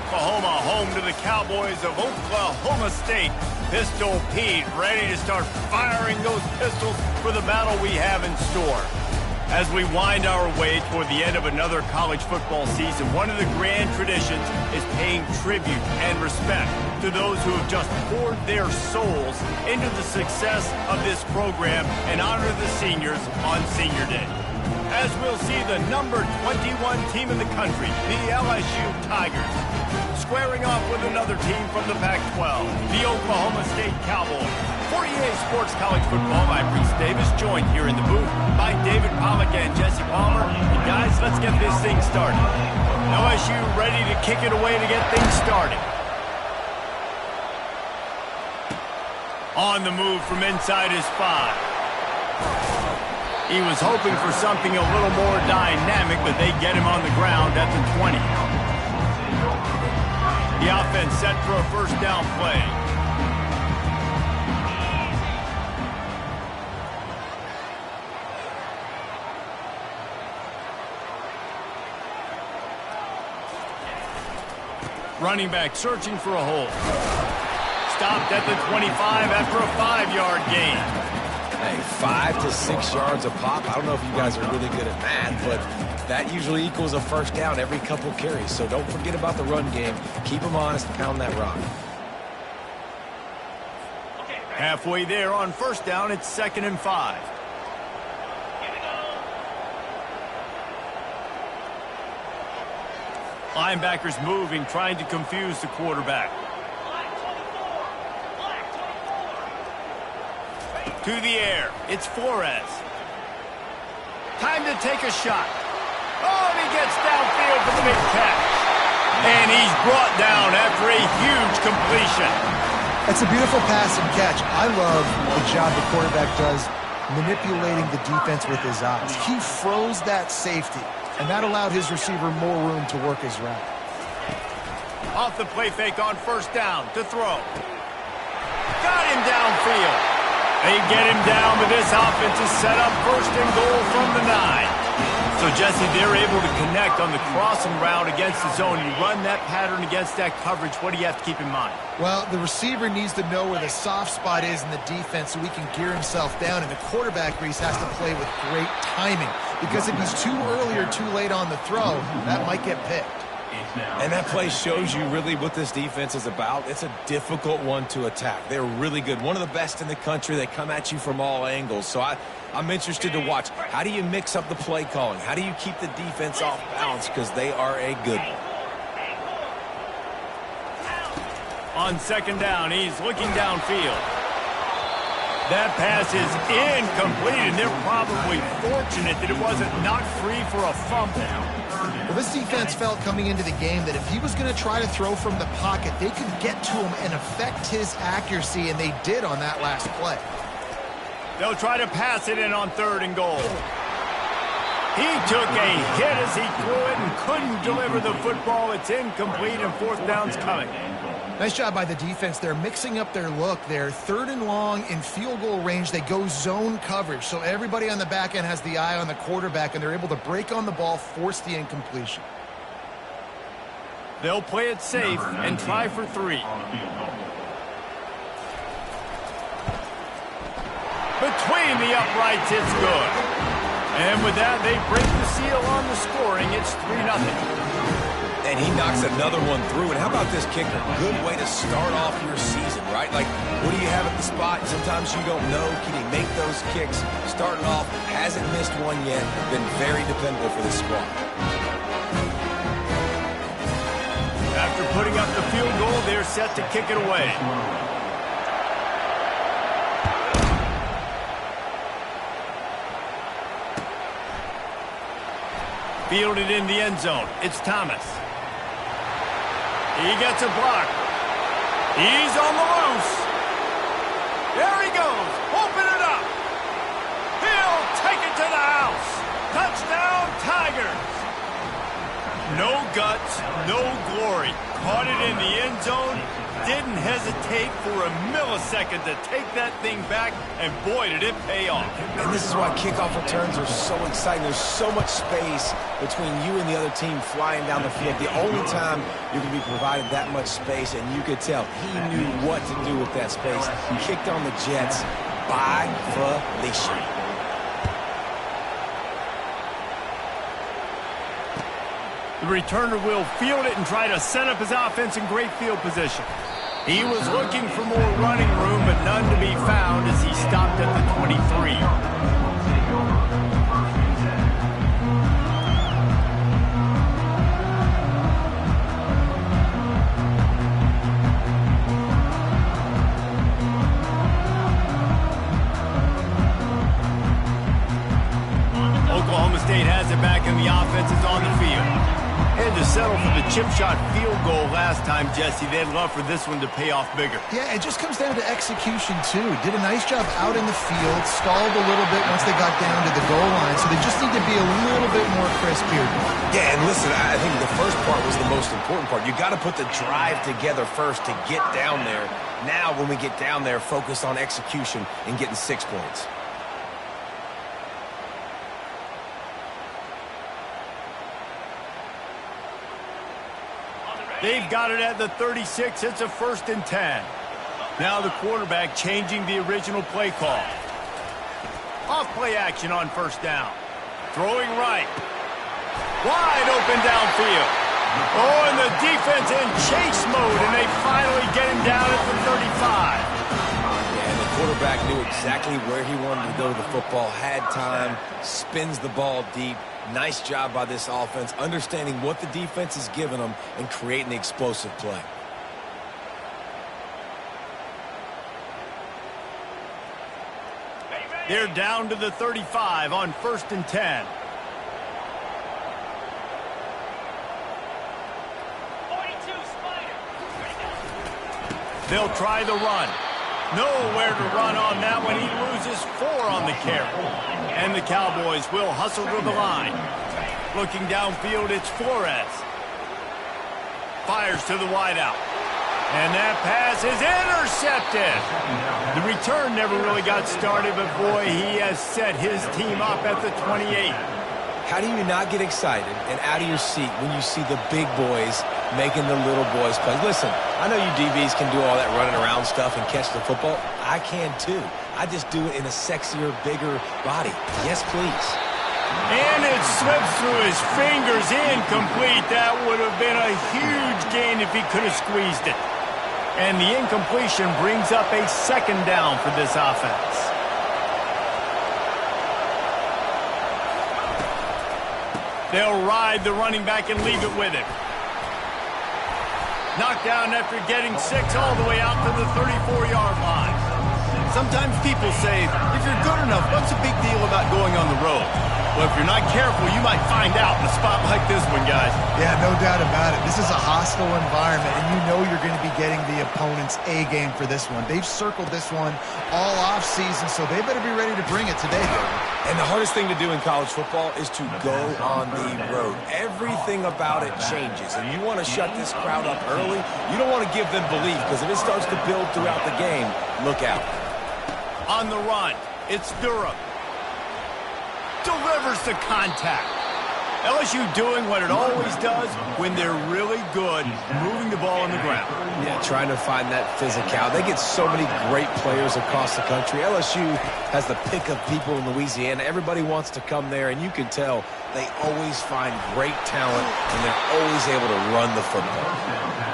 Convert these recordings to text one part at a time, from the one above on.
Oklahoma, home to the Cowboys of Oklahoma State. Pistol Pete ready to start firing those pistols for the battle we have in store. As we wind our way toward the end of another college football season, one of the grand traditions is paying tribute and respect to those who have just poured their souls into the success of this program and honor the seniors on Senior Day. As we'll see the number 21 team in the country, the LSU Tigers, squaring off with another team from the Pac-12, the Oklahoma State Cowboys. For EA Sports College Football, I'm Reese Davis, joined here in the booth by David Pollack and Jesse Palmer. And guys, let's get this thing started. LSU ready to kick it away to get things started. On the move from inside his 5. He was hoping for something a little more dynamic, but they get him on the ground at the 20. The offense set for a first down play. Running back searching for a hole. Stopped at the 25 after a 5-yard gain. Hey, 5 to 6 yards a pop. I don't know if you guys are really good at math, but that usually equals a first down every couple carries. So don't forget about the run game. Keep them honest, pound that rock. Halfway there on first down, it's 2nd and 5. Linebackers moving, trying to confuse the quarterback. To the air, it's Flores. Time to take a shot. Oh, and he gets downfield for the big catch. And he's brought down after a huge completion. That's a beautiful pass and catch. I love the job the quarterback does manipulating the defense with his eyes. He froze that safety, and that allowed his receiver more room to work his route. Off the play fake on first down to throw. Got him downfield. They get him down, but this offense is set up 1st and goal from the 9. So, Jesse, they're able to connect on the crossing route against the zone. You run that pattern against that coverage. What do you have to keep in mind? Well, the receiver needs to know where the soft spot is in the defense so he can gear himself down. And the quarterback, Reese, has to play with great timing. Because if he's too early or too late on the throw, that might get picked. And that play shows you really what this defense is about. It's a difficult one to attack. They're really good. One of the best in the country. They come at you from all angles. So I'm interested to watch. How do you mix up the play calling? How do you keep the defense off balance? Because they are a good one. On 2nd down, he's looking downfield. That pass is incomplete, and they're probably fortunate that it wasn't knocked free for a fumble. Well, this defense felt coming into the game that if he was going to try to throw from the pocket, they could get to him and affect his accuracy, and they did on that last play. They'll try to pass it in on 3rd and goal. He took a hit as he threw it and couldn't deliver the football. It's incomplete, and 4th down's coming. Nice job by the defense. They're mixing up their look. They're 3rd and long in field goal range. They go zone coverage. So everybody on the back end has the eye on the quarterback, and they're able to break on the ball, force the incompletion. They'll play it safe and try for 3. Between the uprights, it's good. And with that, they break the seal on the scoring. It's 3-0. And he knocks another one through. And how about this kicker? Good way to start off your season, right? Like, what do you have at the spot? Sometimes you don't know. Can he make those kicks? Starting off, hasn't missed one yet. Been very dependable for this squad. After putting up the field goal, they're set to kick it away. Fielded in the end zone. It's Thomas. He gets a block. He's on the loose. There he goes. Open it up. He'll take it to the house. Touchdown, Tigers. No guts, no glory. Caught it in the end zone. Didn't hesitate for a millisecond to take that thing back, and boy, did it pay off. And this is why kickoff returns are so exciting. There's so much space between you and the other team flying down the field. The only time you can be provided that much space, and you could tell he knew what to do with that space. He kicked on the Jets by Felicia. The returner will field it and try to set up his offense in great field position. He was looking for more running room, but none to be found as he stopped at the 23. Oklahoma State has it back, and the offense is on the field. Had to settle for the chip shot field goal last time, Jesse. They'd love for this one to pay off bigger. Yeah, it just comes down to execution, too. Did a nice job out in the field, stalled a little bit once they got down to the goal line, so they just need to be a little bit more crisp here. Yeah, and listen, I think the first part was the most important part. You got to put the drive together first to get down there. Now, when we get down there, focus on execution and getting 6 points. They've got it at the 36. It's a 1st and 10. Now the quarterback changing the original play call. Off play action on 1st down. Throwing right. Wide open downfield. Oh, and the defense in chase mode, and they finally get him down at the 35. And the quarterback knew exactly where he wanted to go with the football, had time, spins the ball deep. Nice job by this offense, understanding what the defense is giving them and creating the explosive play. They're down to the 35 on 1st and 10. They'll try the run. Nowhere to run on that one. He loses 4 on the carry. And the Cowboys will hustle to the line. Looking downfield, it's Flores. Fires to the wideout. And that pass is intercepted. The return never really got started, but boy, he has set his team up at the 28. How do you not get excited and out of your seat when you see the big boys making the little boys play? Listen, I know you DBs can do all that running around stuff and catch the football. I can too. I just do it in a sexier, bigger body. Yes, please. And it slips through his fingers, incomplete. That would have been a huge gain if he could have squeezed it. And the incompletion brings up a 2nd down for this offense. They'll ride the running back and leave it with him. Knocked down after getting 6 all the way out to the 34-yard line. Sometimes people say, if you're good enough, what's the big deal about going on the road? Well, if you're not careful, you might find out in a spot like this one, guys. Yeah, no doubt about it. This is a hostile environment, and you know you're going to be getting the opponent's A game for this one. They've circled this one all offseason, so they better be ready to bring it today, baby. And the hardest thing to do in college football is to go on the road. Everything about it changes, and you want to shut this crowd up early. You don't want to give them belief, because if it starts to build throughout the game, look out. On the run, it's Durham. Delivers the contact. LSU doing what it always does when they're really good, moving the ball on the ground. Yeah, trying to find that physicality. They get so many great players across the country. LSU has the pick of people in Louisiana. Everybody wants to come there, and you can tell they always find great talent, and they're always able to run the football.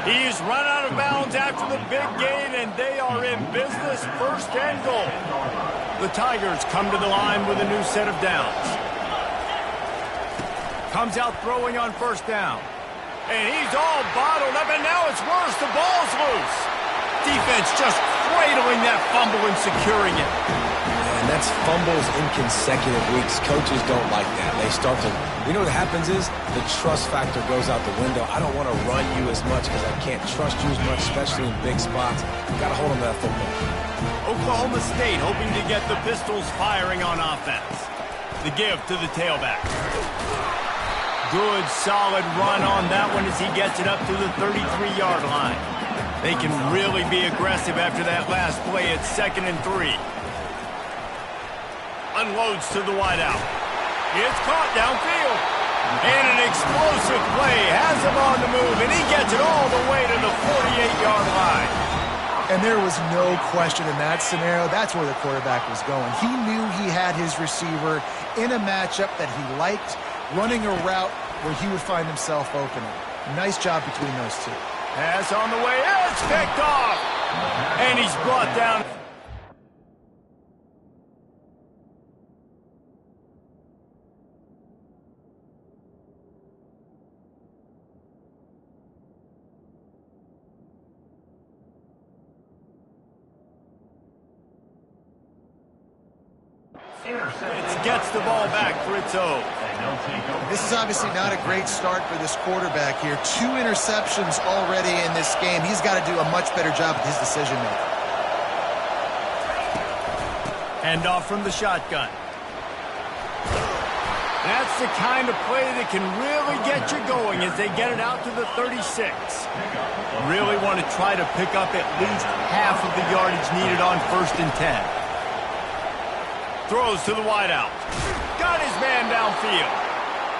He's run out of bounds after the big gain, and they are in business. 1st and goal. The Tigers come to the line with a new set of downs. Comes out throwing on 1st down. And he's all bottled up, and now it's worse. The ball's loose. Defense just cradling that fumble and securing it. And that's fumbles in consecutive weeks. Coaches don't like that. They start to, you know what happens is the trust factor goes out the window. I don't want to run you as much because I can't trust you as much, especially in big spots. You got to hold on to that football. Oklahoma State hoping to get the Pistols firing on offense. The give to the tailback. Good, solid run on that one as he gets it up to the 33-yard line. They can really be aggressive after that last play at 2nd and 3. Unloads to the wideout. It's caught downfield. And an explosive play has him on the move, and he gets it all the way to the 48-yard line. And there was no question in that scenario. That's where the quarterback was going. He knew he had his receiver in a matchup that he liked, running a route where he would find himself opening. Nice job between those two. Pass on the way. It's picked off. And he's brought down. It gets the ball back for its own. This is obviously not a great start for this quarterback here. 2 interceptions already in this game. He's got to do a much better job with his decision-making. Hand off from the shotgun. That's the kind of play that can really get you going as they get it out to the 36. Really want to try to pick up at least half of the yardage needed on 1st and 10. Throws to the wideout. Got his man downfield.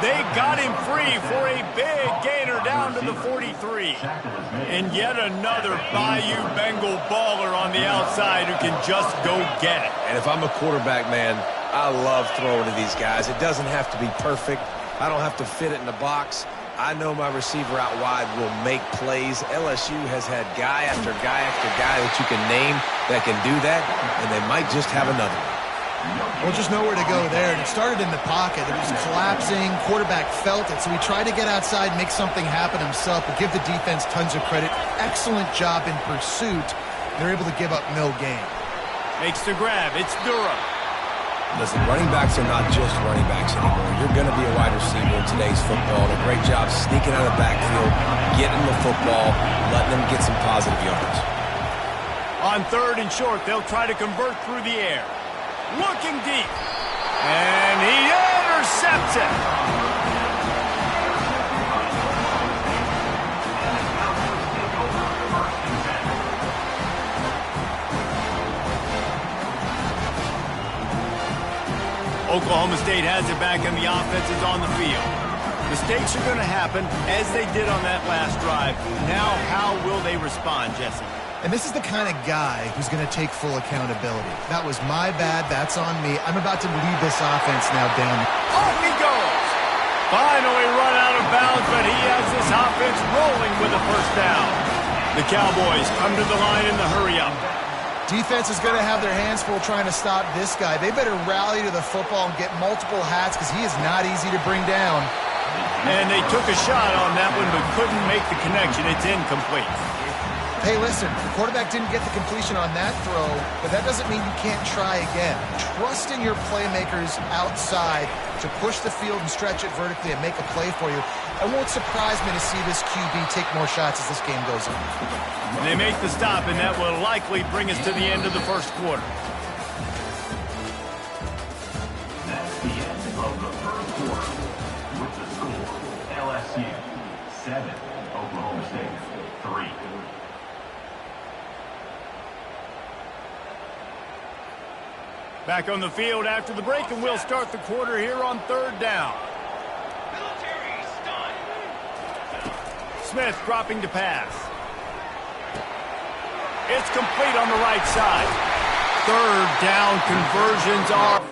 They got him free for a big gainer down to the 43. And yet another Bayou Bengal baller on the outside who can just go get it. And if I'm a quarterback, man, I love throwing to these guys. It doesn't have to be perfect. I don't have to fit it in the box. I know my receiver out wide will make plays. LSU has had guy after guy after guy that you can name that can do that, and they might just have another one. Well, just nowhere to go there. And it started in the pocket. It was collapsing. Quarterback felt it. So he tried to get outside, make something happen himself, but give the defense tons of credit. Excellent job in pursuit. They're able to give up no gain. Makes the grab. It's Durham. Listen, running backs are not just running backs anymore. You're going to be a wide receiver in today's football. And a great job sneaking out of the backfield, getting the football, letting them get some positive yards. On 3rd and short, they'll try to convert through the air. Looking deep. And he intercepts it. Oklahoma State has it back and the offense is on the field. Mistakes are going to happen as they did on that last drive. Now how will they respond, Jesse? And this is the kind of guy who's going to take full accountability. That was my bad. That's on me. I'm about to lead this offense now down. Off he goes. Finally run out of bounds, but he has this offense rolling with a 1st down. The Cowboys come to the line in the hurry-up. Defense is going to have their hands full trying to stop this guy. They better rally to the football and get multiple hats because he is not easy to bring down. And they took a shot on that one but couldn't make the connection. It's incomplete. Hey, listen, the quarterback didn't get the completion on that throw, but that doesn't mean you can't try again. Trust in your playmakers outside to push the field and stretch it vertically and make a play for you. It won't surprise me to see this QB take more shots as this game goes on. They make the stop, and that will likely bring us to the end of the 1st quarter. That's the end of the 1st quarter with the score LSU 7, Oklahoma State 3. Back on the field after the break, and we'll start the quarter here on 3rd down. Smith dropping to pass. It's complete on the right side. 3rd down conversions are...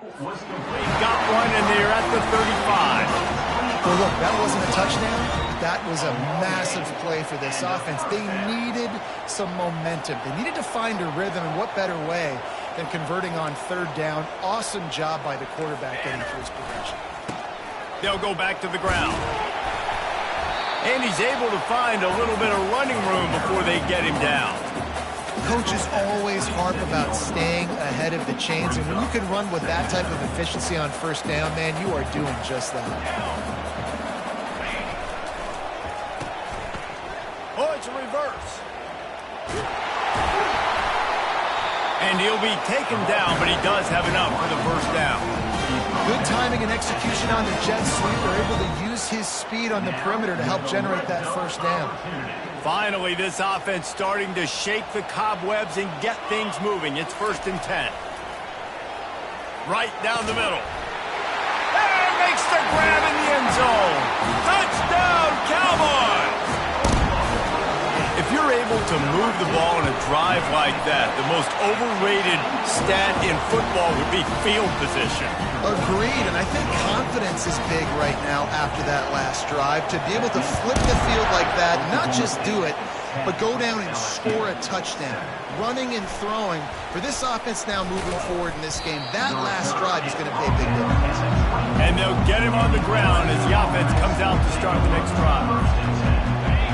was complete. He got one, and they're at the 35. Well, look, that wasn't a touchdown. That was a massive play for this offense. They needed some momentum. They needed to find a rhythm, and what better way than converting on third down. Awesome job by the quarterback getting through his progression. They'll go back to the ground. And he's able to find a little bit of running room before they get him down. Coaches always harp about staying ahead of the chains, and when you can run with that type of efficiency on first down, man, you are doing just that. Oh, it's a reverse. And he'll be taken down, but he does have enough for the first down. Good timing and execution on the jet sweep. They're able to use his speed on the perimeter to help generate that first down. Finally, this offense starting to shake the cobwebs and get things moving. It's 1st and 10. Right down the middle. And makes the grab in the end zone. Touchdown, Cowboys! If you're able to move the ball in a drive like that, the most overrated stat in football would be field position. Agreed, and I think confidence is big right now after that last drive. To be able to flip the field like that, not just do it, but go down and score a touchdown. Running and throwing, for this offense now moving forward in this game, that last drive is going to pay a big difference. And they'll get him on the ground as the offense comes out to start the next drive.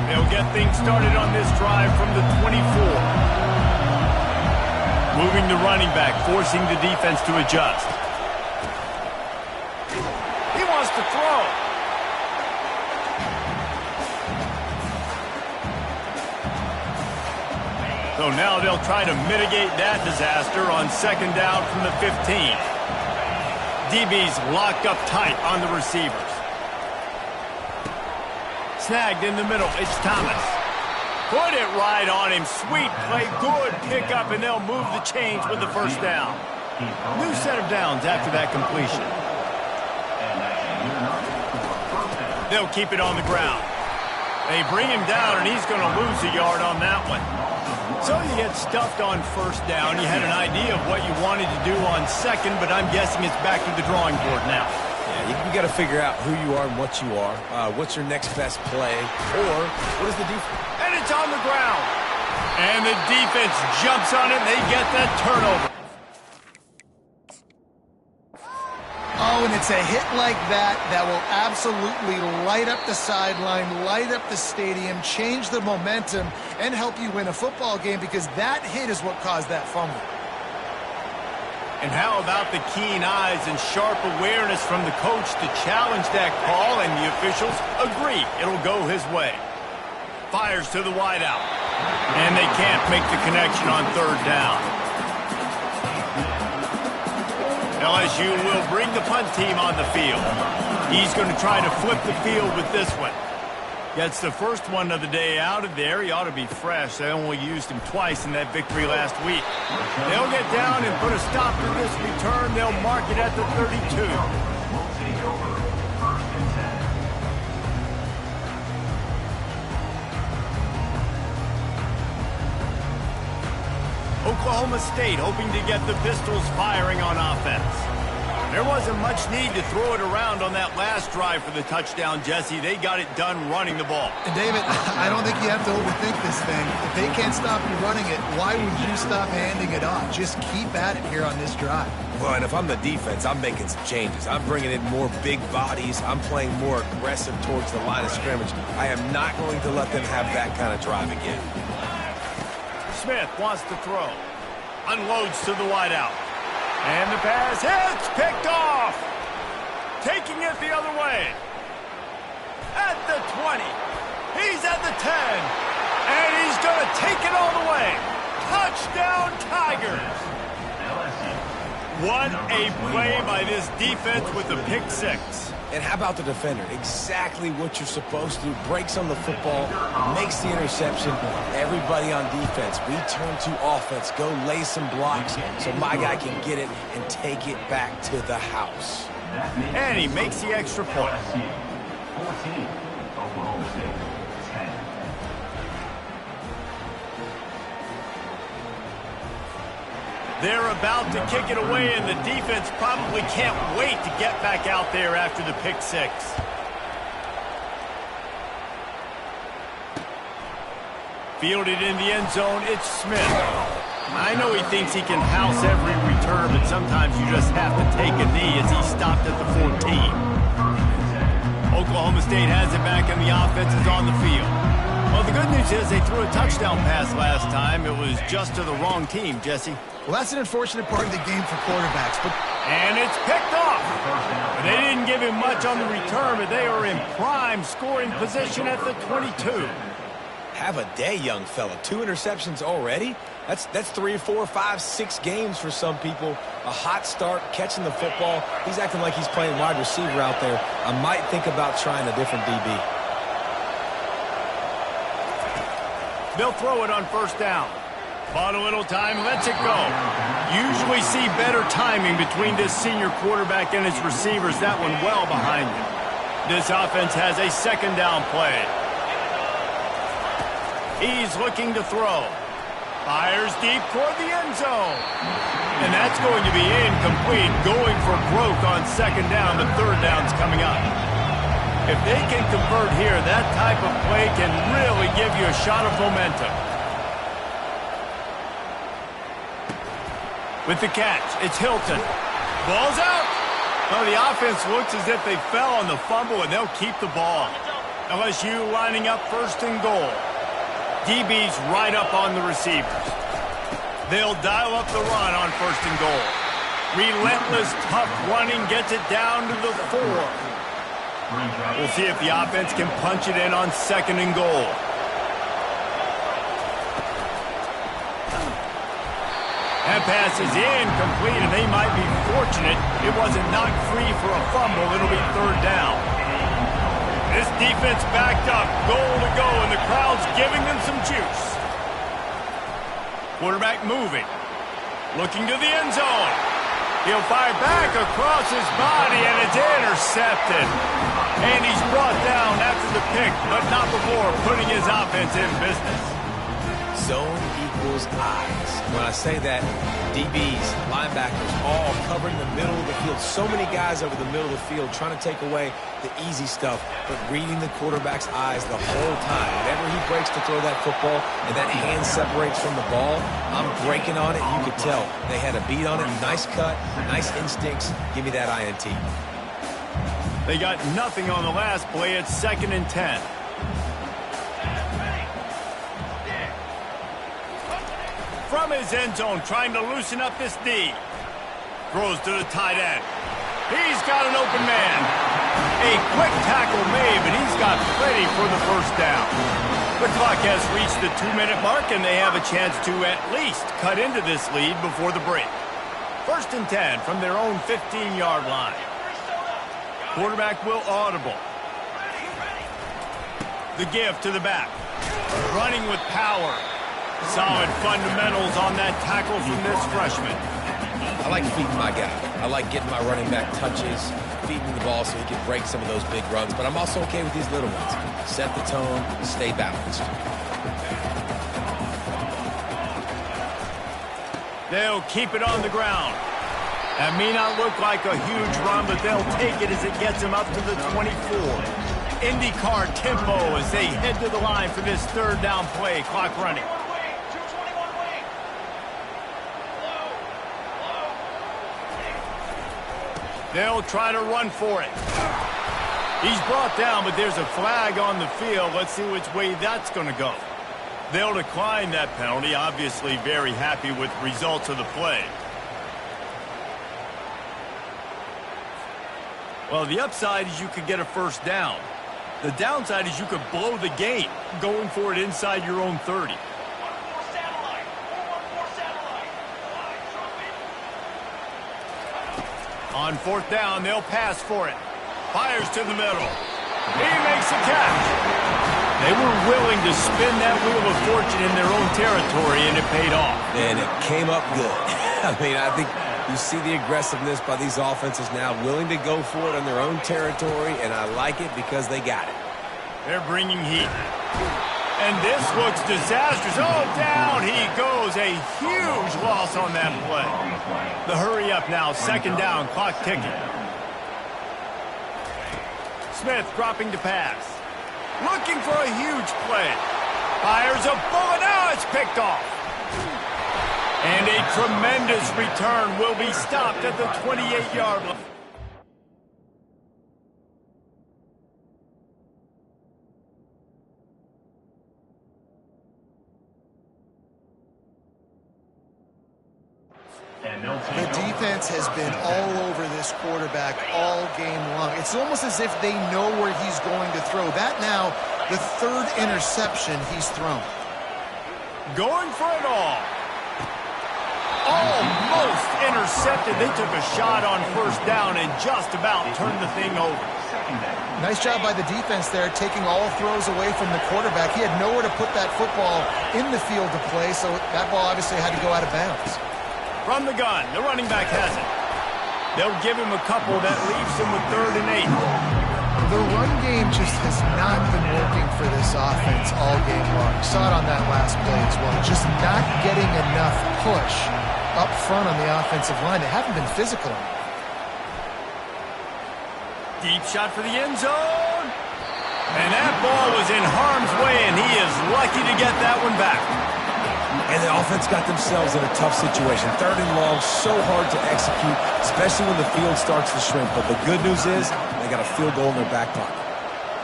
They'll get things started on this drive from the 24. Moving the running back, forcing the defense to adjust. He wants to throw. So now they'll try to mitigate that disaster on 2nd down from the 15. DB's locked up tight on the receivers. Snagged in the middle, it's Thomas. Put it right on him, sweet play, good pickup, and they'll move the chains with the first down. New set of downs after that completion. They'll keep it on the ground. They bring him down, and he's going to lose a yard on that one. So you get stuffed on first down. You had an idea of what you wanted to do on second, but I'm guessing it's back to the drawing board now. Yeah, you got to figure out who you are and what you are. What's your next best play? Or what is the defense? And it's on the ground. And the defense jumps on it, and they get that turnover. Oh, and it's a hit like that that will absolutely light up the sideline, light up the stadium, change the momentum, and help you win a football game, because that hit is what caused that fumble. And how about the keen eyes and sharp awareness from the coach to challenge that call, and the officials agree it'll go his way. Fires to the wideout. And they can't make the connection on 3rd down. LSU will bring the punt team on the field. He's going to try to flip the field with this one. Gets the first one of the day out of there. He ought to be fresh. They only used him twice in that victory last week. They'll get down and put a stop to this return. They'll mark it at the 32. Oklahoma State hoping to get the Pistols firing on offense. There wasn't much need to throw it around on that last drive for the touchdown, Jesse. They got it done running the ball. And David, I don't think you have to overthink this thing. If they can't stop you running it, why would you stop handing it off? Just keep at it here on this drive. Well, and if I'm the defense, I'm making some changes. I'm bringing in more big bodies. I'm playing more aggressive towards the line of scrimmage. I am not going to let them have that kind of drive again. Smith wants to throw. Unloads to the wideout. And the pass hits, picked off. Taking it the other way. At the 20. He's at the 10. And he's going to take it all the way. Touchdown, Tigers. What a play by this defense with the pick six. And how about the defender? Exactly what you're supposed to do. Breaks on the football, makes the interception. Everybody on defense, we turn to offense. Go lay some blocks so my guy can get it and take it back to the house. And he makes the extra point. 14, Oklahoma State 10. They're about to kick it away, and the defense probably can't wait to get back out there after the pick six. Fielded in the end zone, it's Smith. I know he thinks he can house every return, but sometimes you just have to take a knee as he stopped at the 14. Oklahoma State has it back, and the offense is on the field. Well, the good news is they threw a touchdown pass last time. It was just to the wrong team, Jesse. Well, that's an unfortunate part of the game for quarterbacks. And it's picked off. They didn't give him much on the return, but they are in prime scoring position at the 22. Have a day, young fella. 2 interceptions already? That's 3, 4, 5, 6 games for some people. A hot start, catching the football. He's acting like he's playing wide receiver out there. I might think about trying a different DB. They'll throw it on first down. Bought a little time, lets it go. Usually see better timing between this senior quarterback and his receivers. That one well behind him. This offense has a second down play. He's looking to throw. Fires deep toward the end zone. And that's going to be incomplete. Going for broke on second down. The third down's coming up. If they can convert here, that type of play can really give you a shot of momentum. With the catch, it's Hilton. Ball's out. Well, the offense looks as if they fell on the fumble, and they'll keep the ball. LSU lining up first and goal. DB's right up on the receivers. They'll dial up the run on first and goal. Relentless, tough running gets it down to the 4. We'll see if the offense can punch it in on second and goal. That pass is incomplete, and they might be fortunate it wasn't knocked free for a fumble. It'll be third down. This defense backed up, goal to go, and the crowd's giving them some juice. Quarterback moving. Looking to the end zone. He'll fire back across his body, and it's intercepted. And he's brought down after the pick, but not before putting his offense in business. Zone equals eyes. When I say that, DBs, linebackers, all covering the middle of the field. So many guys over the middle of the field trying to take away the easy stuff, but reading the quarterback's eyes the whole time. Whenever he breaks to throw that football and that hand separates from the ball, I'm breaking on it. You could tell they had a beat on it. Nice cut, nice instincts. Give me that INT. They got nothing on the last play. It's 2nd and 10. From his end zone, trying to loosen up this D. Throws to the tight end. He's got an open man. A quick tackle made, but he's got plenty for the first down. The clock has reached the 2-minute mark, and they have a chance to at least cut into this lead before the break. 1st and 10 from their own 15-yard line. Quarterback will audible. The give to the back. Running with power. Solid fundamentals on that tackle from this freshman. I like feeding my guy. I like getting my running back touches, feeding the ball so he can break some of those big runs. But I'm also okay with these little ones. Set the tone, stay balanced. They'll keep it on the ground. That may not look like a huge run, but they'll take it as it gets them up to the 24. IndyCar tempo as they head to the line for this third down play. Clock running. They'll try to run for it. He's brought down, but there's a flag on the field. Let's see which way that's going to go. They'll decline that penalty. Obviously very happy with the results of the play. Well, the upside is you could get a first down. The downside is you could blow the game going for it inside your own 30. On 4th down, they'll pass for it. Fires to the middle. He makes the catch. They were willing to spin that wheel of fortune in their own territory, and it paid off. And it came up good. I mean, I think you see the aggressiveness by these offenses now, willing to go for it on their own territory, and I like it because they got it. They're bringing heat. And this looks disastrous. Oh, down he goes. A huge loss on that play. The hurry up now. Second down. Clock ticking. Smith dropping to pass. Looking for a huge play. Fires a bullet. Now it's picked off. And a tremendous return will be stopped at the 28-yard line. The defense has been all over this quarterback all game long. It's almost as if they know where he's going to throw. That now, the third interception he's thrown. Going for it all. Almost intercepted. They took a shot on first down and just about turned the thing over. Nice job by the defense there, taking all throws away from the quarterback. He had nowhere to put that football in the field to play, so that ball obviously had to go out of bounds. From the gun, the running back has it. They'll give him a couple that leaves him with 3rd and 8. The run game just has not been working for this offense all game long. You saw it on that last play as well. Just not getting enough push up front on the offensive line. They haven't been physical enough. Deep shot for the end zone. And that ball was in harm's way, and he is lucky to get that one back. And the offense got themselves in a tough situation. 3rd and long, so hard to execute, especially when the field starts to shrink. But the good news is they got a field goal in their back pocket.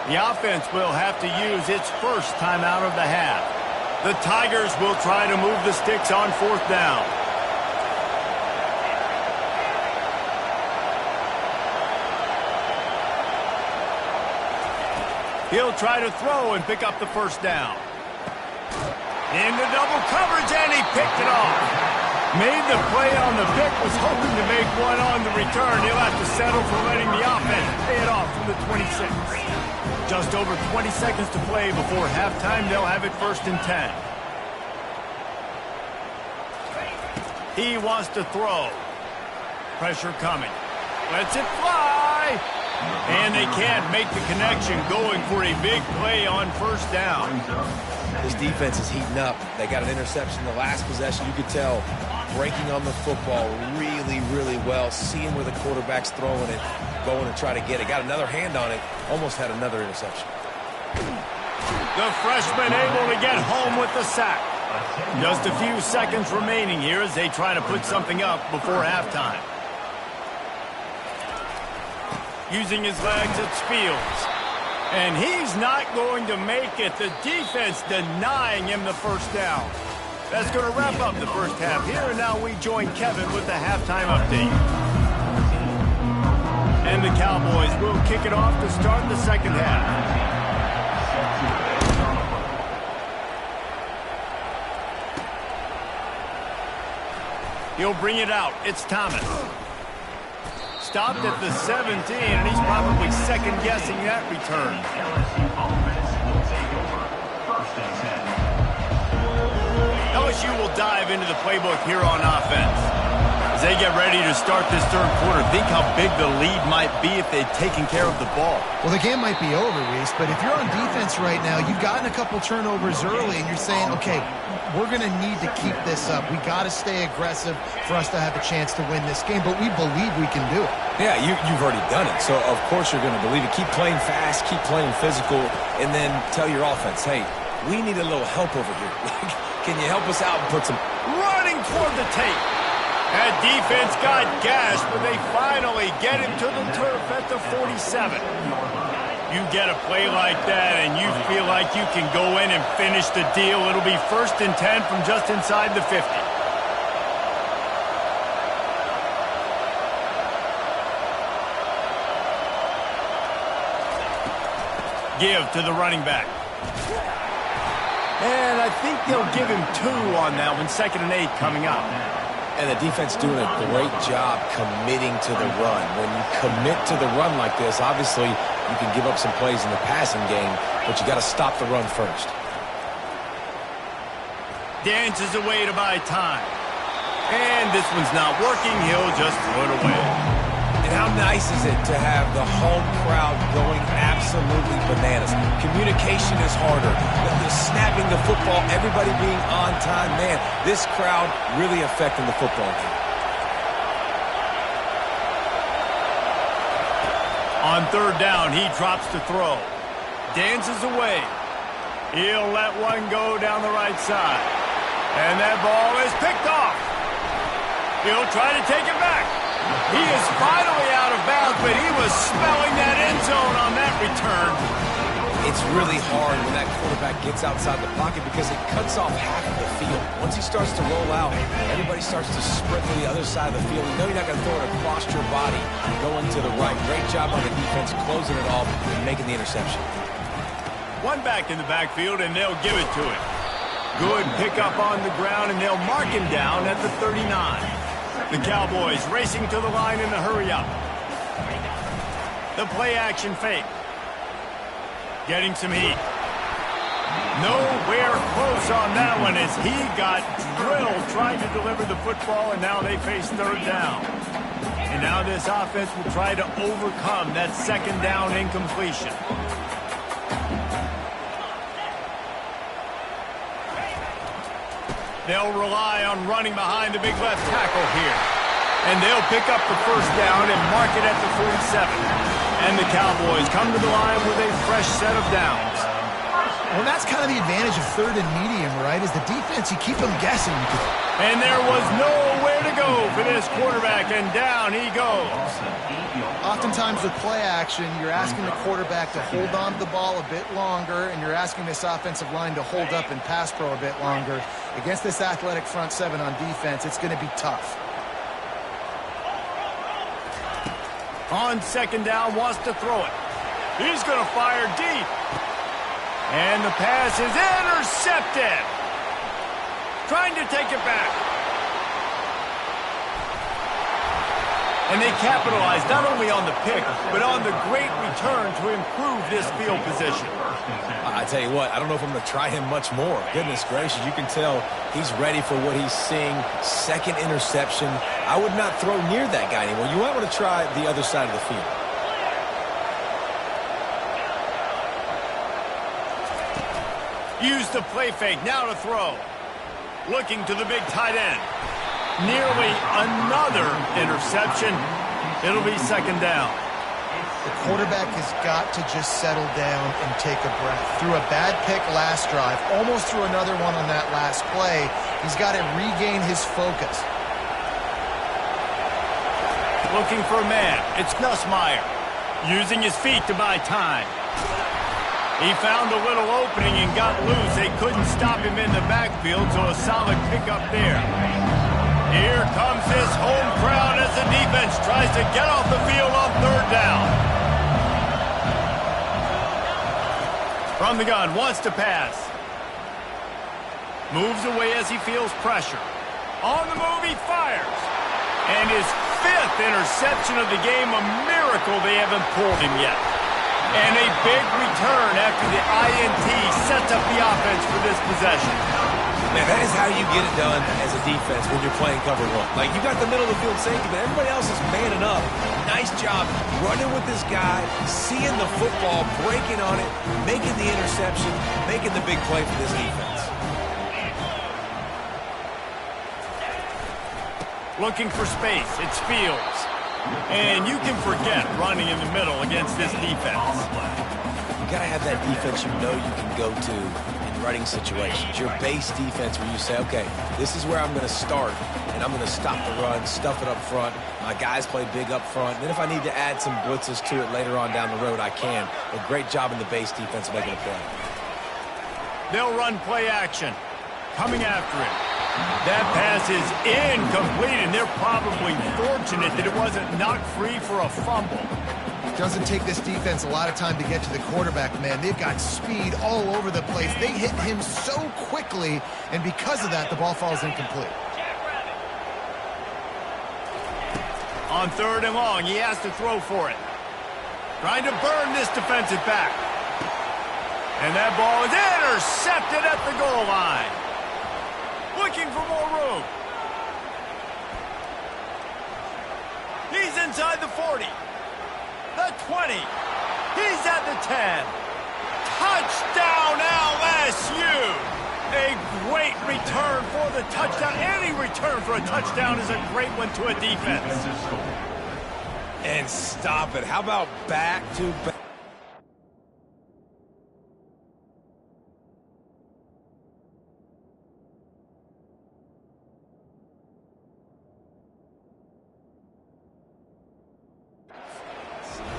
The offense will have to use its first timeout of the half. The Tigers will try to move the sticks on 4th down. He'll try to throw and pick up the first down. Into double coverage, and he picked it off. Made the play on the pick, was hoping to make one on the return. He'll have to settle for letting the offense pay it off from the 26. Just over 20 seconds to play before halftime. They'll have it 1st and 10. He wants to throw. Pressure coming. Lets it fly. And they can't make the connection, going for a big play on first down. This defense is heating up. They got an interception the last possession. You could tell breaking on the football really, really well, seeing where the quarterback's throwing it, going to try to get it. Got another hand on it, almost had another interception. The freshman able to get home with the sack. Just a few seconds remaining here as they try to put something up before halftime. Using his legs, it's Fields. And he's not going to make it. The defense denying him the first down. That's going to wrap up the first half here, and now we join Kevin with the halftime update. And the Cowboys will kick it off to start the second half. He'll bring it out. It's Thomas. Stopped at the 17, and he's probably second-guessing that return. LSU will dive into the playbook here on offense. As they get ready to start this third quarter, think how big the lead might be if they'd taken care of the ball. Well, the game might be over, Reese, but if you're on defense right now, you've gotten a couple turnovers early, and you're saying, okay, we're going to need to keep this up. We got to stay aggressive for us to have a chance to win this game, but we believe we can do it. Yeah, you've already done it, so of course you're going to believe it. Keep playing fast, keep playing physical, and then tell your offense, hey, we need a little help over here. Can you help us out and put some... Running toward the tape. That defense got gashed, but they finally get him to the turf at the 47. You get a play like that and you feel like you can go in and finish the deal. It'll be 1st and 10 from just inside the 50. Give to the running back. And I think they'll give him 2 on that one. 2nd and 8 coming up. And the defense doing a great job committing to the run. When you commit to the run like this, obviously you can give up some plays in the passing game, but you got to stop the run first. Dances away to buy time. And this one's not working. He'll just throw it away. And And how nice is it to have the home crowd going absolutely bananas? Communication is harder. The snapping the football, everybody being on time. Man, this crowd really affecting the football game. On third down, he drops to throw. Dances away. He'll let one go down the right side. And that ball is picked off. He'll try to take it back. He is finally out of bounds, but he was smelling that end zone on that return. It's really hard when that quarterback gets outside the pocket because it cuts off half of the field. Once he starts to roll out, everybody starts to sprint to the other side of the field. You know you're not going to throw it across your body going to the right. Great job on the defense closing it off and making the interception. One back in the backfield, and they'll give it to him. Good pickup on the ground, and they'll mark him down at the 39. The Cowboys racing to the line in a hurry-up. The play-action fake. Getting some heat. Nowhere close on that one as he got drilled trying to deliver the football, and now they face third down. And now this offense will try to overcome that second down incompletion. They'll rely on running behind the big left tackle here. And they'll pick up the first down and mark it at the 47. And the Cowboys come to the line with a fresh set of downs. Well, that's kind of the advantage of third and medium, right? Is the defense, you keep them guessing. And there was nowhere to go for this quarterback, and down he goes. Oftentimes with play action, you're asking the quarterback to hold on to the ball a bit longer, and you're asking this offensive line to hold up in pass pro a bit longer. Against this athletic front seven on defense, it's going to be tough. On second down, wants to throw it. He's going to fire deep. And the pass is intercepted. Trying to take it back. And they capitalized not only on the pick, but on the great return to improve this field position. I tell you what, I don't know if I'm going to try him much more. Goodness gracious, you can tell he's ready for what he's seeing. Second interception. I would not throw near that guy anymore. You might want to try the other side of the field. Use the play fake, now to throw. Looking to the big tight end. Nearly another interception. It'll be second down. The quarterback has got to just settle down and take a breath. Threw a bad pick last drive, almost threw another one on that last play. He's got to regain his focus. Looking for a man. It's Nussmeier. Using his feet to buy time. He found a little opening and got loose. They couldn't stop him in the backfield, so a solid pickup there. Here comes this home crowd as the defense tries to get off the field on third down. From the gun, wants to pass. Moves away as he feels pressure. On the move, he fires. And his fifth interception of the game, a miracle they haven't pulled him yet. And a big return after the INT sets up the offense for this possession. Man, that is how you get it done as a defense when you're playing cover one. Like, you got the middle of the field safety, but everybody else is manning up. Nice job running with this guy, seeing the football, breaking on it, making the interception, making the big play for this defense. Looking for space. It's Fields. And you can forget running in the middle against this defense. You got to have that defense you know you can go to in running situations. Your base defense where you say, okay, this is where I'm going to start, and I'm going to stop the run, stuff it up front. My guys play big up front. Then if I need to add some blitzes to it later on down the road, I can. But great job in the base defense of making a play. They'll run play action. Coming after it. That pass is incomplete, and they're probably fortunate that it wasn't knocked free for a fumble. It doesn't take this defense a lot of time to get to the quarterback, man. They've got speed all over the place. They hit him so quickly, and because of that, the ball falls incomplete. On third and long, he has to throw for it. Trying to burn this defensive back. And that ball is intercepted at the goal line. Looking for more room. He's inside the 40. The 20. He's at the 10. Touchdown LSU! A great return for the touchdown. Any return for a touchdown is a great one to a defense. And stop it. How about back-to-back?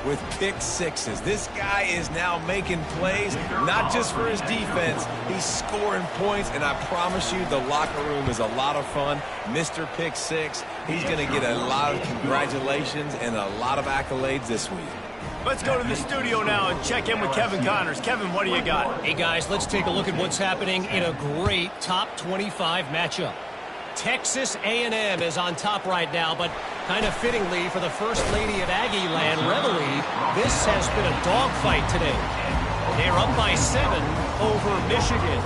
With pick sixes. This guy is now making plays, not just for his defense. He's scoring points, and I promise you the locker room is a lot of fun. Mr. Pick Six, he's going to get a lot of congratulations and a lot of accolades this week. Let's go to the studio now and check in with Kevin Connors. Kevin, what do you got? Hey, guys, let's take a look at what's happening in a great top 25 matchup. Texas A&M is on top right now, but kind of fittingly for the First Lady of Aggie Land, Reveille, this has been a dogfight today. They're up by 7 over Michigan.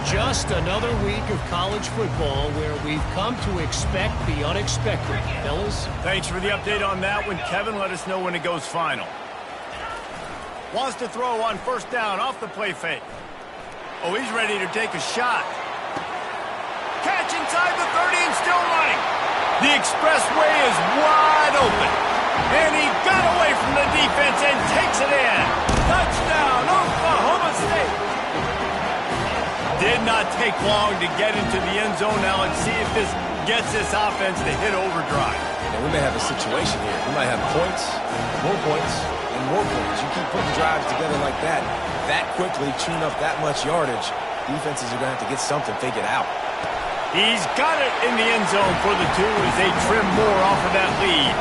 Just another week of college football where we've come to expect the unexpected. Fellas? Thanks for the update on that one, Kevin. Let us know when it goes final. Wants to throw on first down off the play fake. Oh, he's ready to take a shot. Catch inside the 30 and still running. The expressway is wide open. And he got away from the defense and takes it in. Touchdown, Oklahoma State. Did not take long to get into the end zone. Now let's see if this gets this offense to hit overdrive. And we may have a situation here. We might have points, and more points. You keep putting drives together like that quickly, tune up that much yardage, defenses are going to have to get something figured out. He's got it in the end zone for the 2 as they trim more off of that lead.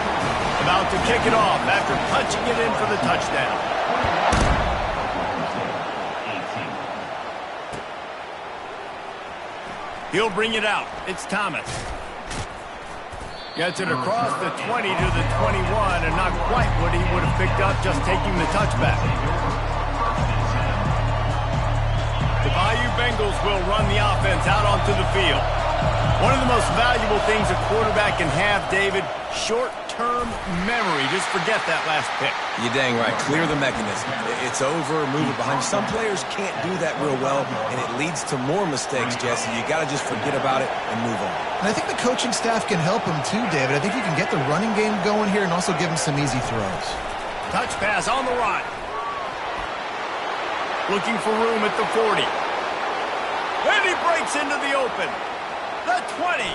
About to kick it off after punching it in for the touchdown. He'll bring it out. It's Thomas. Gets it across the 20 to the 21, and not quite what he would have picked up just taking the touchback. The Bayou Bengals will run the offense out onto the field. One of the most valuable things a quarterback can have, David, short-term memory. Just forget that last pick. You're dang right. Clear the mechanism. It's over, move it behind you. Some players can't do that real well, and it leads to more mistakes, Jesse. You got to just forget about it and move on. And I think the coaching staff can help him too, David. I think you can get the running game going here and also give him some easy throws. Touch pass on the run. Looking for room at the 40. And he breaks into the open. The 20.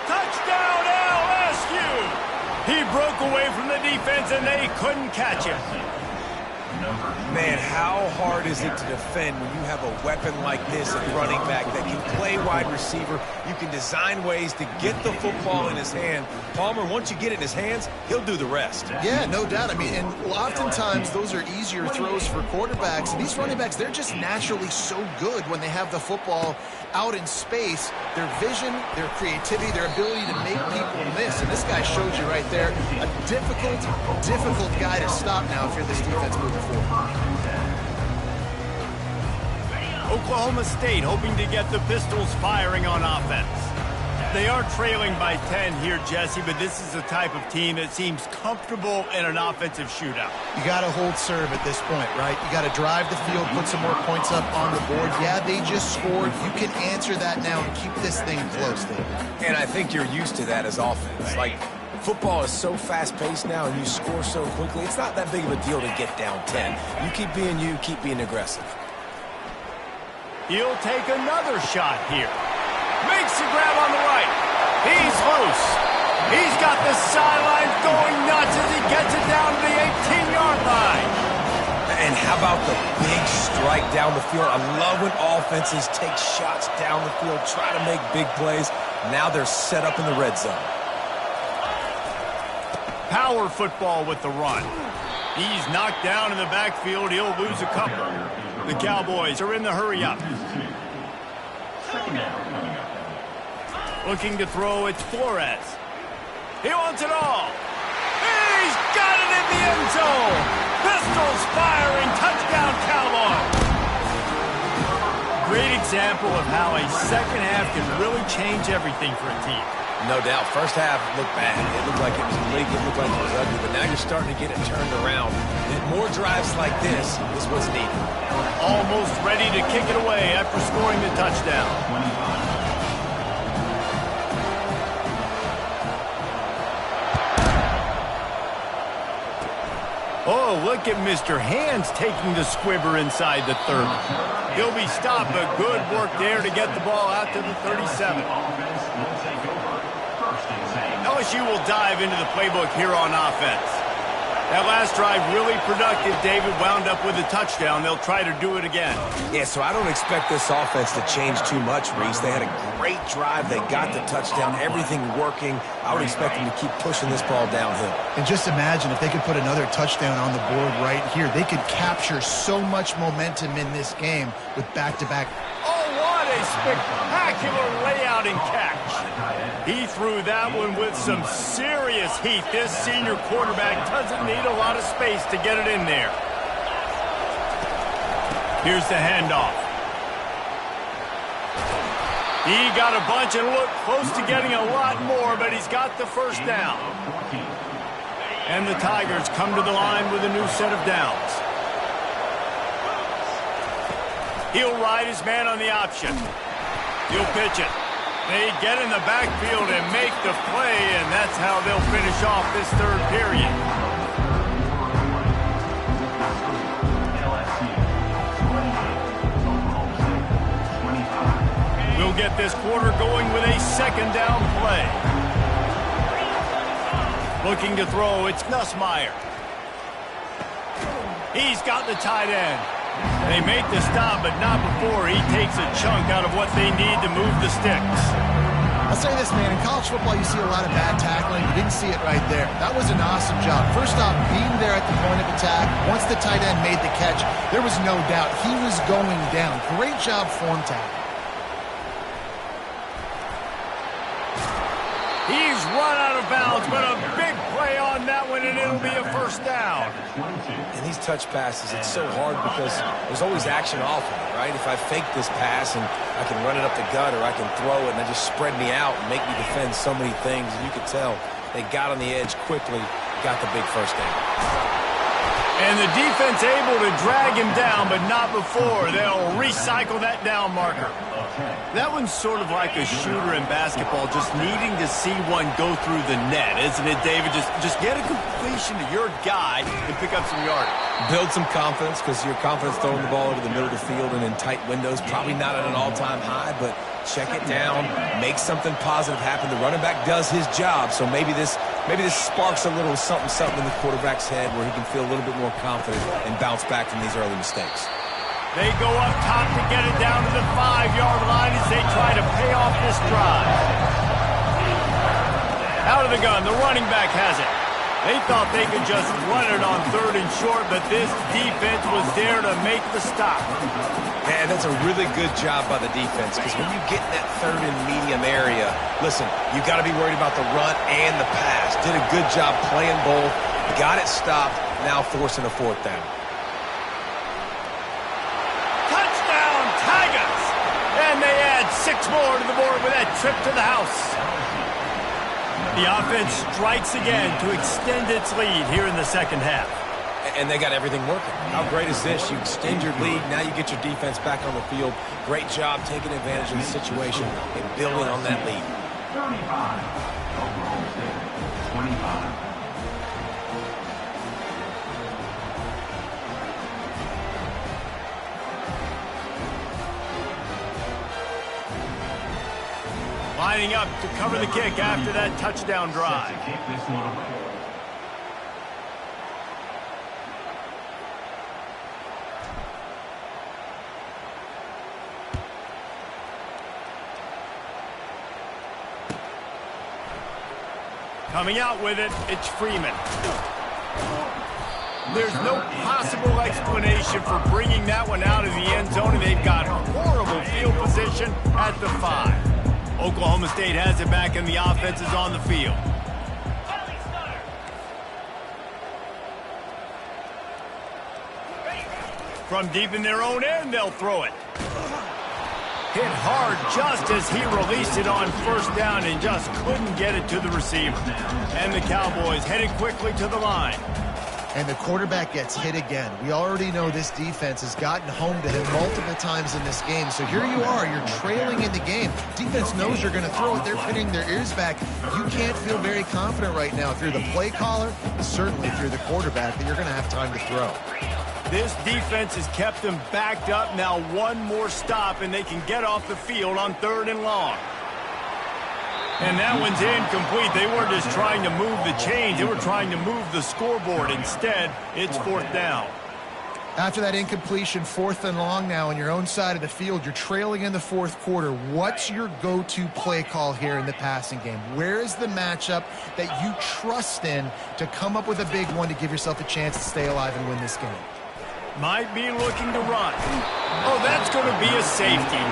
Touchdown LSU. He broke away from the defense and they couldn't catch him. Man, how hard is it to defend when you have a weapon like this at running back that can play wide receiver? You can design ways to get the football in his hand. Palmer, once you get it in his hands, he'll do the rest. Yeah, no doubt. I mean, and oftentimes those are easier throws for quarterbacks. And these running backs, they're just naturally so good when they have the football out in space. Their vision, their creativity, their ability to make people miss. And this guy showed you right there, a difficult guy to stop now if you're this defense moving forward. Oklahoma State hoping to get the Pistols firing on offense. They are trailing by 10 here, Jesse, but this is the type of team that seems comfortable in an offensive shootout. You got to hold serve at this point, right? You got to drive the field, put some more points up on the board. Yeah, they just scored. You can answer that now and keep this thing close, David. And I think you're used to that as offense. Like, football is so fast-paced now and you score so quickly, it's not that big of a deal to get down 10. You keep being you, keep being aggressive. He'll take another shot here. Makes the grab on the right. He's loose. He's got the sidelines going nuts as he gets it down to the 18-yard line. And how about the big strike down the field? I love when offenses take shots down the field, try to make big plays. Now they're set up in the red zone. Power football with the run. He's knocked down in the backfield. He'll lose a couple. The Cowboys are in the hurry up. Looking to throw, it's Flores. He wants it all. He's got it in the end zone. Pistols firing, touchdown Cowboys. Great example of how a second half can really change everything for a team. No doubt. First half looked bad. It looked like it was bleak. It looked like it was ugly. But now you're starting to get it turned around. And more drives like this is what's needed. Almost ready to kick it away after scoring the touchdown. Oh, look at Mr. Hands taking the squibber inside the 30. He'll be stopped, but good work there to get the ball out to the 37. LSU will dive into the playbook here on offense. That last drive really productive. David wound up with a touchdown. They'll try to do it again. Yeah, so I don't expect this offense to change too much, Reese. They had a great drive. They got the touchdown. Everything working. I would expect them to keep pushing this ball downhill. And just imagine if they could put another touchdown on the board right here. They could capture so much momentum in this game with back-to-back. Oh, what a spectacular layout and catch. He threw that one with some serious heat. This senior quarterback doesn't need a lot of space to get it in there. Here's the handoff. He got a bunch and looked close to getting a lot more, but he's got the first down. And the Tigers come to the line with a new set of downs. He'll ride his man on the option. He'll pitch it. They get in the backfield and make the play, and that's how they'll finish off this third period. We'll get this quarter going with a second down play. Looking to throw, it's Nussmeier. He's got the tight end. They make the stop, but not before he takes a chunk out of what they need to move the sticks. I'll say this, man. In college football, you see a lot of bad tackling. You didn't see it right there. That was an awesome job. First off, being there at the point of attack. Once the tight end made the catch, there was no doubt he was going down. Great job form tackle. He's run out of bounds, but a big play on that one, and it'll be a first down. And these touch passes, it's so hard because there's always action off of it, right? If I fake this pass and I can run it up the gut or I can throw it and they just spread me out and make me defend so many things, and you could tell they got on the edge quickly, got the big first down. And the defense able to drag him down, but not before. They'll recycle that down marker. That one's sort of like a shooter in basketball, just needing to see one go through the net, isn't it, David? Just get a completion to your guy and pick up some yardage. Build some confidence, because your confidence throwing the ball into the middle of the field and in tight windows, probably not at an all-time high, but check it down, make something positive happen. The running back does his job, so maybe this sparks a little something in the quarterback's head where he can feel a little bit more confident and bounce back from these early mistakes. They go up top to get it down to the 5-yard line as they try to pay off this drive. Out of the gun, the running back has it. They thought they could just run it on 3rd and short, but this defense was there to make the stop. Man, that's a really good job by the defense, because when you get in that 3rd and medium area, listen, you got to be worried about the run and the pass. Did a good job playing both, got it stopped, now forcing a 4th down. Touchdown, Tigers! And they add 6 more to the board with that trip to the house. The offense strikes again to extend its lead here in the second half. And they got everything working. How great is this? You extend your lead, now you get your defense back on the field. Great job taking advantage of the situation and building on that lead. 35, Oklahoma State, 25. Lining up to cover the kick after that touchdown drive. Kick this one away. Coming out with it, it's Freeman. There's no possible explanation for bringing that one out of the end zone, and they've got horrible field position at the 5. Oklahoma State has it back, and the offense is on the field. From deep in their own end, they'll throw it. hit hard just as he released it on first down and just couldn't get it to the receiver. And the Cowboys headed quickly to the line. And the quarterback gets hit again. We already know this defense has gotten home to him multiple times in this game. So here you are, you're trailing in the game. Defense knows you're going to throw it. They're pinning their ears back. You can't feel very confident right now if you're the play caller, certainly if you're the quarterback, that you're going to have time to throw. This defense has kept them backed up. Now one more stop, and they can get off the field on 3rd and long. And that one's incomplete. They weren't just trying to move the chains. They were trying to move the scoreboard. Instead, it's 4th down. After that incompletion, 4th and long now on your own side of the field, you're trailing in the 4th quarter. What's your go-to play call here in the passing game? Where is the matchup that you trust in to come up with a big one to give yourself a chance to stay alive and win this game? Might be looking to run. Oh, that's going to be a safety.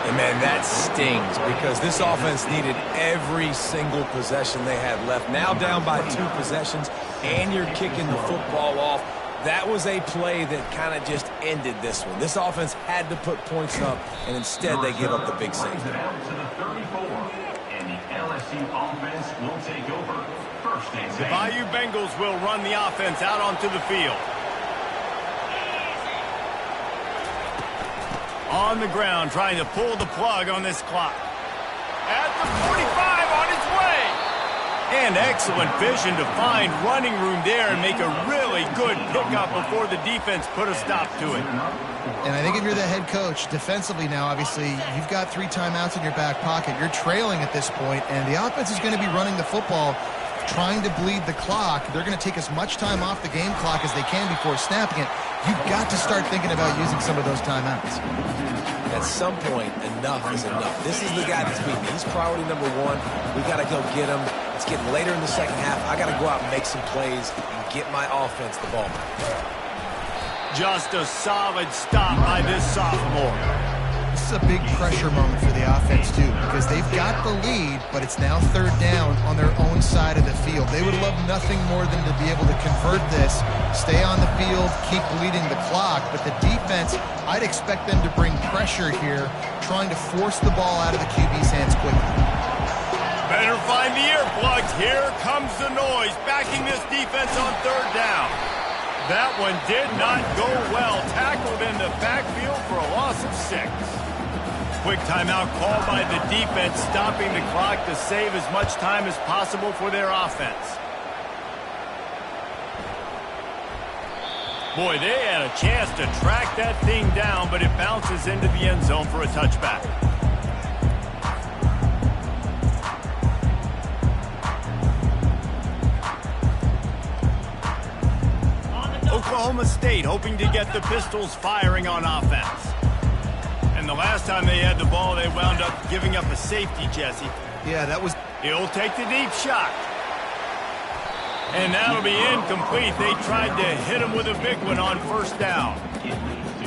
And, man, that stings because this offense needed every single possession they had left. Now down by 2 possessions, and you're kicking the football off. That was a play that kind of just ended this one. This offense had to put points up, and instead they give up the big safety. Down to the 34, and the LSU offense will take over. 1st and 10. The Bayou Bengals will run the offense out onto the field. On the ground, trying to pull the plug on this clock. At the 45, on its way. And excellent vision to find running room there and make a really good pickup before the defense put a stop to it. And I think if you're the head coach, defensively now, obviously, you've got 3 timeouts in your back pocket. You're trailing at this point, and the offense is going to be running the football, trying to bleed the clock. They're going to take as much time off the game clock as they can before snapping it. You've got to start thinking about using some of those timeouts. At some point, enough is enough. This is the guy that's beating me. He's priority number 1. We got to go get him. It's getting later in the second half. I got to go out and make some plays and get my offense the ball back. Just a solid stop by this sophomore. This is a big pressure moment for the offense, too, because they've got the lead, but it's now 3rd down on their own side of the field. They would love nothing more than to be able to convert this, stay on the field, keep bleeding the clock, but the defense, I'd expect them to bring pressure here, trying to force the ball out of the QB's hands quickly. Better find the earplugs. Here comes the noise, backing this defense on 3rd down. That one did not go well. Tackled in the backfield for a loss of 6. Quick timeout called by the defense, stopping the clock to save as much time as possible for their offense. Boy, they had a chance to track that thing down, but it bounces into the end zone for a touchback. Oklahoma State hoping to get the Pistols firing on offense. And the last time they had the ball, they wound up giving up a safety, Jesse. Yeah, that was... He'll take the deep shot. And that'll be incomplete. They tried to hit him with a big one on 1st down.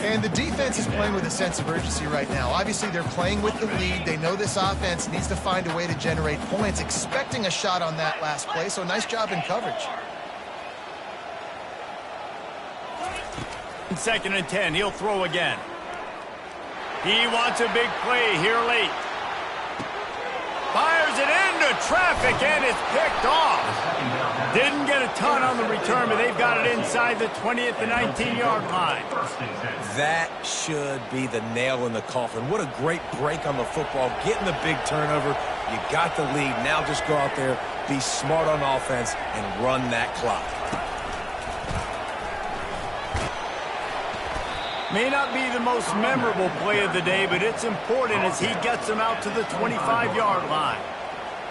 And the defense is playing with a sense of urgency right now. Obviously, they're playing with the lead. They know this offense needs to find a way to generate points, expecting a shot on that last play. So nice job in coverage. 2nd and 10. He'll throw again. He wants a big play here late. Fires it into traffic, and it's picked off. Didn't get a ton on the return, but they've got it inside the 20 at the 19-yard line. That should be the nail in the coffin. What a great break on the football. Getting the big turnover. You got the lead. Now just go out there, be smart on offense, and run that clock. May not be the most memorable play of the day, but it's important as he gets them out to the 25-yard line.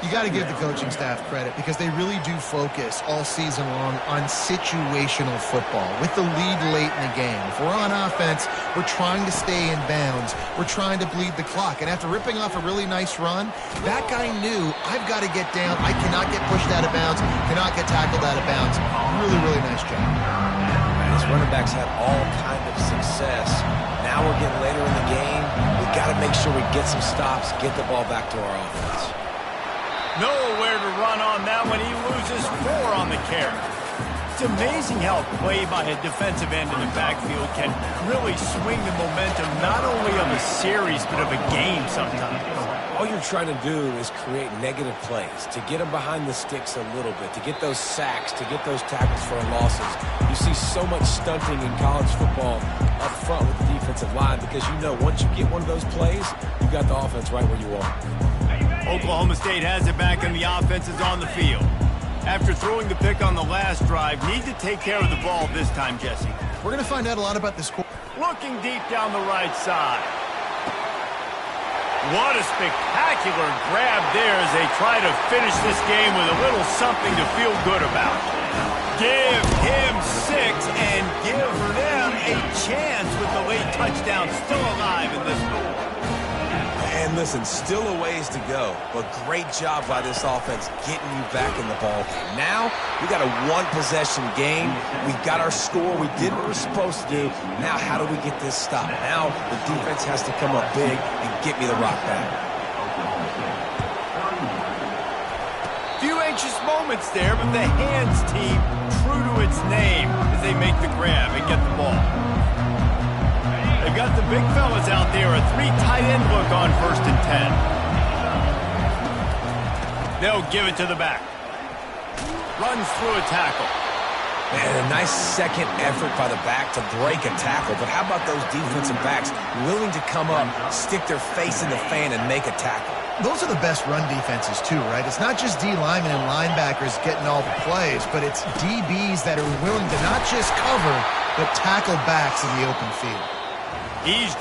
You got to give the coaching staff credit because they really do focus all season long on situational football with the lead late in the game. If we're on offense, we're trying to stay in bounds. We're trying to bleed the clock. And after ripping off a really nice run, that guy knew, I've got to get down. I cannot get pushed out of bounds, cannot get tackled out of bounds. Really, really nice job. These running backs had all kind of success. Now we're getting later in the game. We've got to make sure we get some stops, get the ball back to our offense. Nowhere to run on that one. He loses 4 on the carry. It's amazing how a play by a defensive end in the backfield can really swing the momentum not only of a series but of a game sometimes. All you're trying to do is create negative plays, to get them behind the sticks a little bit, to get those sacks, to get those tackles for losses. You see so much stunting in college football up front with the defensive line because you know once you get one of those plays, you got the offense right where you want. Oklahoma State has it back and the offense is on the field. After throwing the pick on the last drive, need to take care of the ball this time, Jesse. We're going to find out a lot about this. Looking deep down the right side. What a spectacular grab there as they try to finish this game with a little something to feel good about. Give him 6 and give them a chance with the late touchdown still alive in this goal. And listen, still a ways to go, but great job by this offense getting you back in the ball game. Now, we got a one-possession game. We got our score. We did what we're supposed to do. Now, how do we get this stopped? Now, the defense has to come up big and get me the rock back. Few anxious moments there, but the hands team true to its name as they make the grab and get the ball. They've got the big fellas out there, a 3 tight end look on 1st and 10. They'll give it to the back. Runs through a tackle. And a nice second effort by the back to break a tackle. But how about those defensive backs willing to come up, stick their face in the fan, and make a tackle? Those are the best run defenses, too, right? It's not just D linemen and linebackers getting all the plays, but it's DBs that are willing to not just cover, but tackle backs in the open field. He's